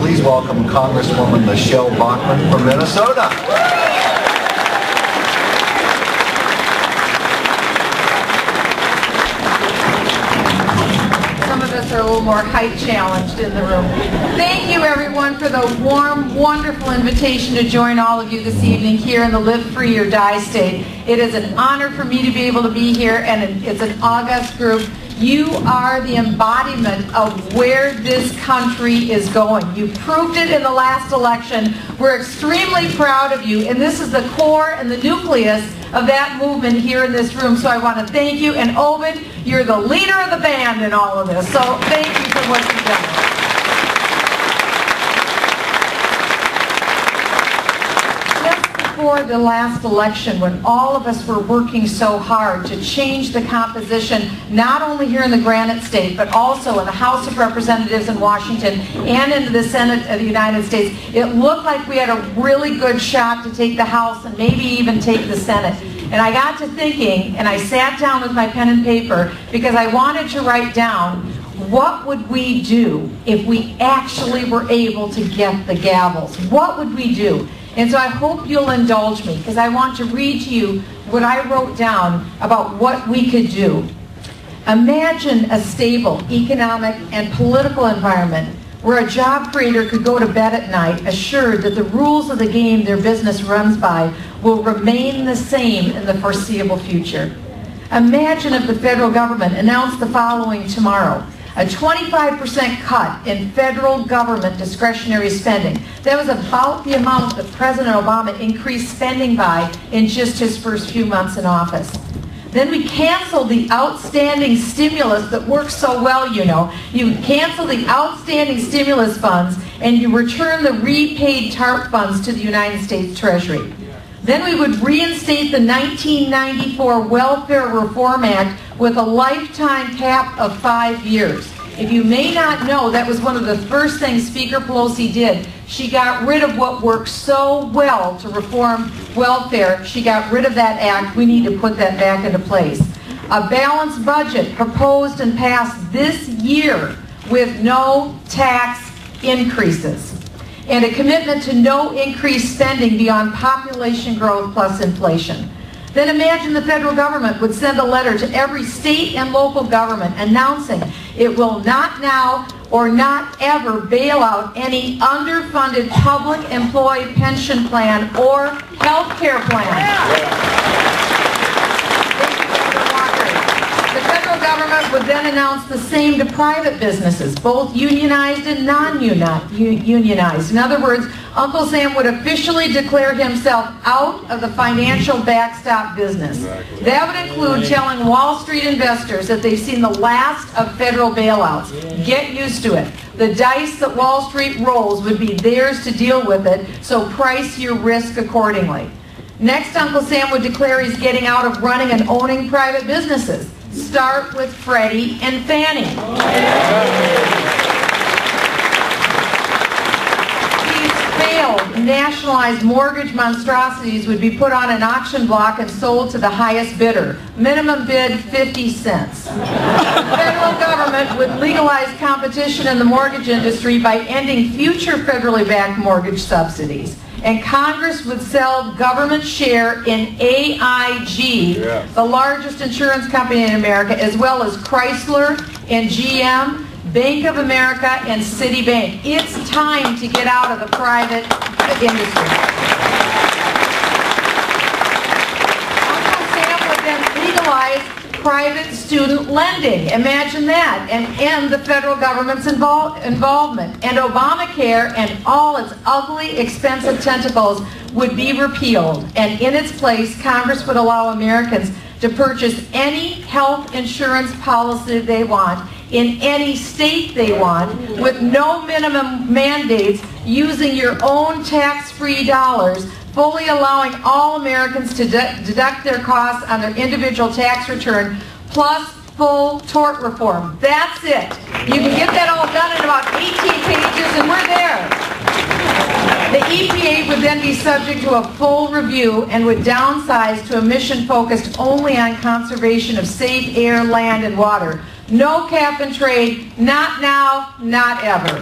Please welcome Congresswoman MicheleBachmann from Minnesota. Are a little more height challenged in the room. Thank you everyone for the warm, wonderful invitation to join all of you this evening here in the Live Free or Die state. It is an honor for me to be able to be here, and it's an august group. You are the embodiment of where this country is going. You proved it in the last election. We're extremely proud of you, and this is the core and the nucleus of that movement here in this room. So I want to thank you. And Obed, you're the leader of the band in all of this. So thank you for what you've done. Before the last election, when all of us were working so hard to change the composition, not only here in the Granite State, but also in the House of Representatives in Washington and into the Senate of the United States, it looked like we had a really good shot to take the House and maybe even take the Senate. And I got to thinking, and I sat down with my pen and paper, because I wanted to write down, what would we do if we actually were able to get the gavels? What would we do? And so I hope you'll indulge me, because I want to read to you what I wrote down about what we could do. Imagine a stable economic and political environment where a job creator could go to bed at night assured that the rules of the game their business runs by will remain the same in the foreseeable future. Imagine if the federal government announced the following tomorrow: a 25% cut in federal government discretionary spending. That was about the amount that President Obama increased spending by in just his first few months in office. Then we canceled the outstanding stimulus that works so well, you know. You cancel the outstanding stimulus funds and you return the repaid TARP funds to the United States Treasury. Then we would reinstate the 1994 Welfare Reform Act with a lifetime cap of 5 years. If you may not know, that was one of the first things Speaker Pelosi did. She got rid of what worked so well to reform welfare. She got rid of that act. We need to put that back into place. A balanced budget proposed and passed this year with no tax increases. And a commitment to no increased spending beyond population growth plus inflation. Then imagine the federal government would send a letter to every state and local government announcing it will not now or not ever bail out any underfunded public employee pension plan or health care plan. The federal government would then announce the same to private businesses, both unionized and non-unionized. In other words, Uncle Sam would officially declare himself out of the financial backstop business. That would include telling Wall Street investors that they've seen the last of federal bailouts. Get used to it. The dice that Wall Street rolls would be theirs to deal with it, so price your risk accordingly. Next, Uncle Sam would declare he's getting out of running and owning private businesses. Start with Freddie and Fannie. Nationalized mortgage monstrosities would be put on an auction block and sold to the highest bidder. Minimum bid 50 cents. The federal government would legalize competition in the mortgage industry by ending future federally backed mortgage subsidies. And Congress would sell government share in AIG, the largest insurance company in America, as well as Chrysler and GM, Bank of America, and Citibank. It's time to get out of the private industry. Uncle Sam would then legalize private student lending. Imagine that. And end the federal government's involvement. And Obamacare and all its ugly, expensive tentacles would be repealed. And in its place, Congress would allow Americans to purchase any health insurance policy they want in any state they want, with no minimum mandates, using your own tax-free dollars, fully allowing all Americans to deduct their costs on their individual tax return, plus full tort reform. That's it. You can get that all done in about 18 pages, and we're there. The EPA would then be subject to a full review and would downsize to a mission focused only on conservation of safe air, land, and water. No cap and trade, not now, not ever.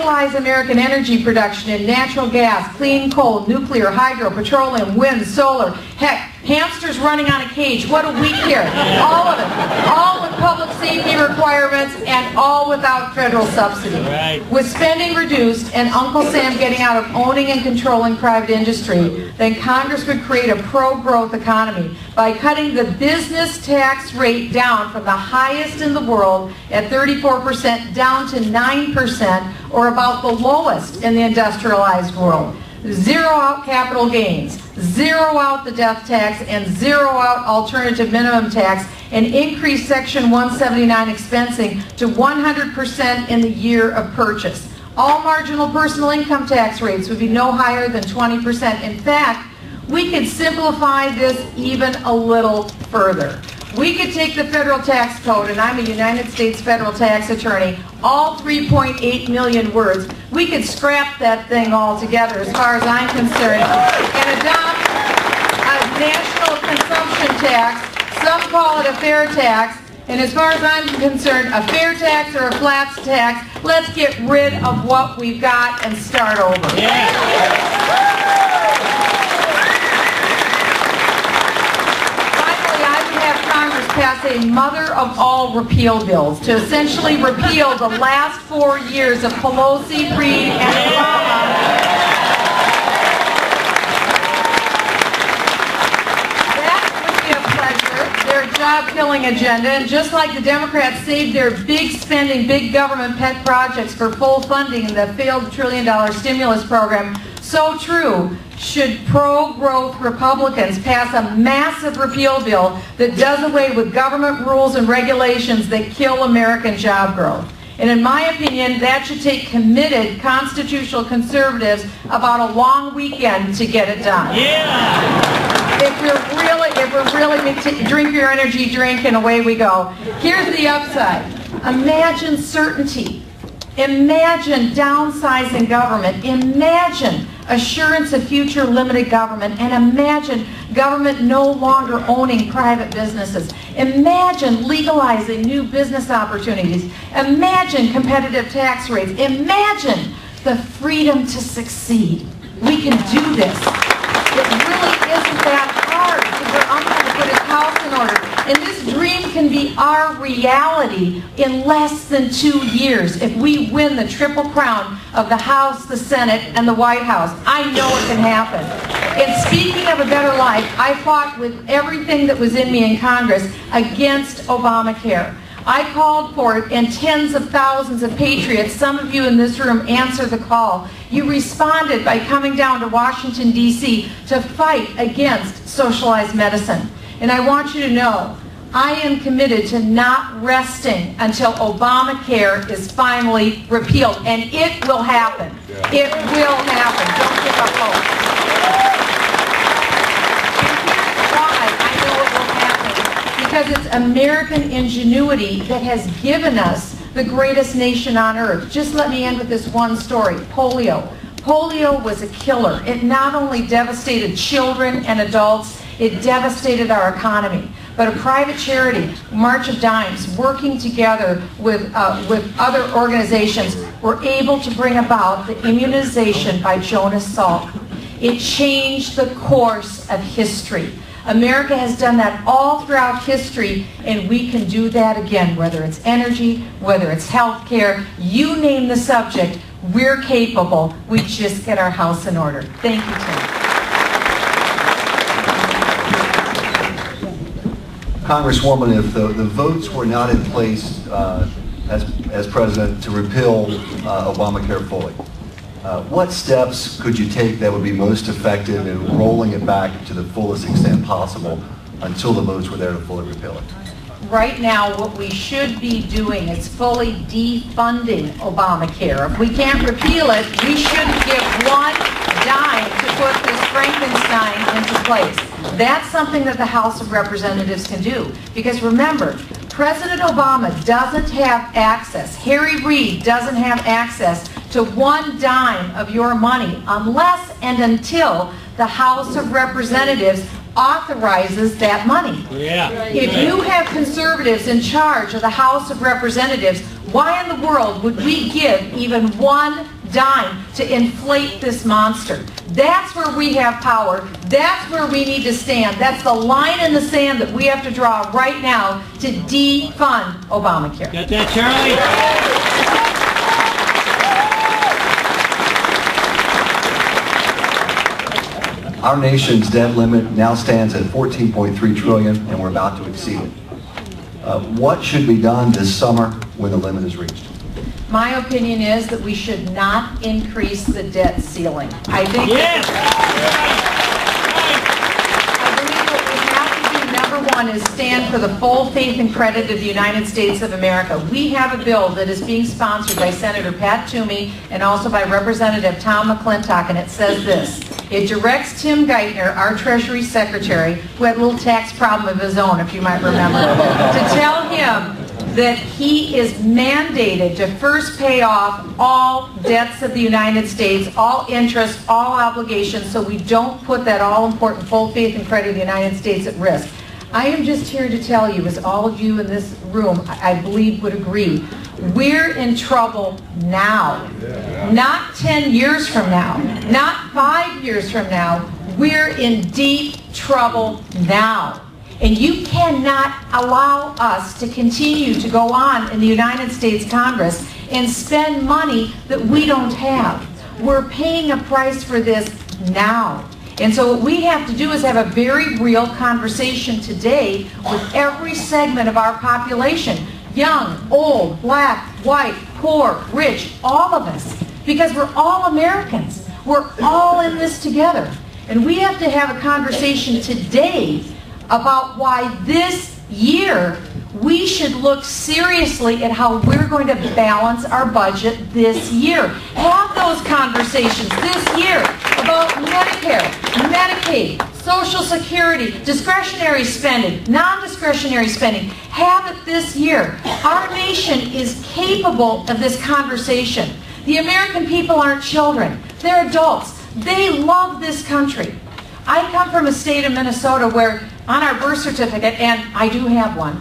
industrialize American energy production in natural gas, clean coal, nuclear, hydro, petroleum, wind, solar. Heck, hamsters running on a cage. What do we care? All of it. All with public safety requirements and all without federal subsidy. Right. With spending reduced and Uncle Sam getting out of owning and controlling private industry, then Congress would create a pro-growth economy by cutting the business tax rate down from the highest in the world at 34% down to 9%, or about the lowest in the industrialized world. Zero out capital gains, zero out the death tax, and zero out alternative minimum tax, and increase Section 179 expensing to 100% in the year of purchase. All marginal personal income tax rates would be no higher than 20%. In fact, we could simplify this even a little further. We could take the federal tax code, and I'm a United States federal tax attorney, all 3.8 million words. We could scrap that thing altogether as far as I'm concerned and adopt a national consumption tax. Some call it a fair tax, and as far as I'm concerned, a fair tax or a flat tax, let's get rid of what we've got and start over. Congress pass a mother of all repeal bills to essentially repeal the last 4 years of Pelosi, Reid, and Obama. That would be a pleasure. Their job-killing agenda, and just like the Democrats saved their big spending, big government pet projects for full funding in the failed $1 trillion stimulus program, so true should pro-growth Republicans pass a massive repeal bill that does away with government rules and regulations that kill American job growth. And in my opinion, that should take committed constitutional conservatives about a long weekend to get it done. Yeah. If we're really drink your energy drink and away we go. Here's the upside. Imagine certainty. Imagine downsizing government. Imagine assurance of future limited government, and imagine government no longer owning private businesses. Imagine legalizing new business opportunities. Imagine competitive tax rates. Imagine the freedom to succeed. We can do this. It really isn't that hard for your uncle to put his house in order. And this dream can be our reality in less than 2 years if we win the triple crown of the House, the Senate, and the White House. I know it can happen. And speaking of a better life, I fought with everything that was in me in Congress against Obamacare. I called for it, and tens of thousands of patriots, some of you in this room, answered the call. You responded by coming down to Washington, D.C. to fight against socialized medicine. And I want you to know, I am committed to not resting until Obamacare is finally repealed. And it will happen. It will happen. Don't give up hope. And here's why I know it will happen. Because it's American ingenuity that has given us the greatest nation on earth. Just let me end with this one story. Polio. Polio was a killer. It not only devastated children and adults, it devastated our economy. But a private charity, March of Dimes, working together with other organizations, were able to bring about the immunization by Jonas Salk. It changed the course of history. America has done that all throughout history, and we can do that again, whether it's energy, whether it's health care, you name the subject, we're capable. We just get our house in order. Thank you, Tim. Congresswoman, if the votes were not in place as president to repeal Obamacare fully, what steps could you take that would be most effective in rolling it back to the fullest extent possible until the votes were there to fully repeal it? Right now, what we should be doing is fully defunding Obamacare. If we can't repeal it, we shouldn't give one dime to put this Frankenstein into place. That's something that the House of Representatives can do. Because remember, President Obama doesn't have access, Harry Reid doesn't have access to one dime of your money unless and until the House of Representatives authorizes that money. Yeah. If you have conservatives in charge of the House of Representatives, why in the world would we give even one dime to inflate this monster. That's where we have power. That's where we need to stand. That's the line in the sand that we have to draw right now to defund Obamacare. Got that, Charlie? Our nation's debt limit now stands at $14.3 trillion, and we're about to exceed it. What should be done this summer when the limit is reached? My opinion is that we should not increase the debt ceiling. I think I believe what we have to do, number one, is stand for the full faith and credit of the United States of America. We have a bill that is being sponsored by Senator Pat Toomey and also by Representative Tom McClintock, and it says this. It directs Tim Geithner, our Treasury Secretary, who had a little tax problem of his own, if you might remember, to tell him that he is mandated to first pay off all debts of the United States, all interest, all obligations, so we don't put that all-important full faith and credit of the United States at risk. I am just here to tell you, as all of you in this room, I believe, would agree, we're in trouble now. Not 10 years from now, not 5 years from now. We're in deep trouble now. And you cannot allow us to continue to go on in the United States Congress and spend money that we don't have. We're paying a price for this now. And so what we have to do is have a very real conversation today with every segment of our population. Young, old, black, white, poor, rich, all of us. Because we're all Americans. We're all in this together. And we have to have a conversation today about why this year we should look seriously at how we're going to balance our budget this year. Have those conversations this year about Medicare, Medicaid, Social Security, discretionary spending, non-discretionary spending. Have it this year. Our nation is capable of this conversation. The American people aren't children. They're adults. They love this country. I come from a state of Minnesota where on our birth certificate, and I do have one,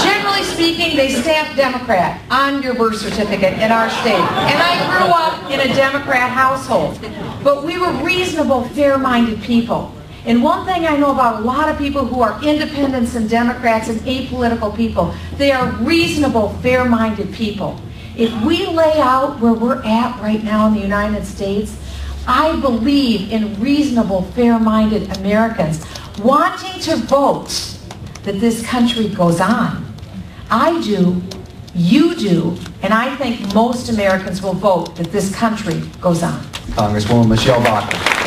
generally speaking, they stamp Democrat on your birth certificate in our state. And I grew up in a Democrat household. But we were reasonable, fair-minded people. And one thing I know about a lot of people who are independents and Democrats and apolitical people, they are reasonable, fair-minded people. If we lay out where we're at right now in the United States, I believe in reasonable, fair-minded Americans wanting to vote that this country goes on. I do, you do, and I think most Americans will vote that this country goes on. Congresswoman MicheleBachmann.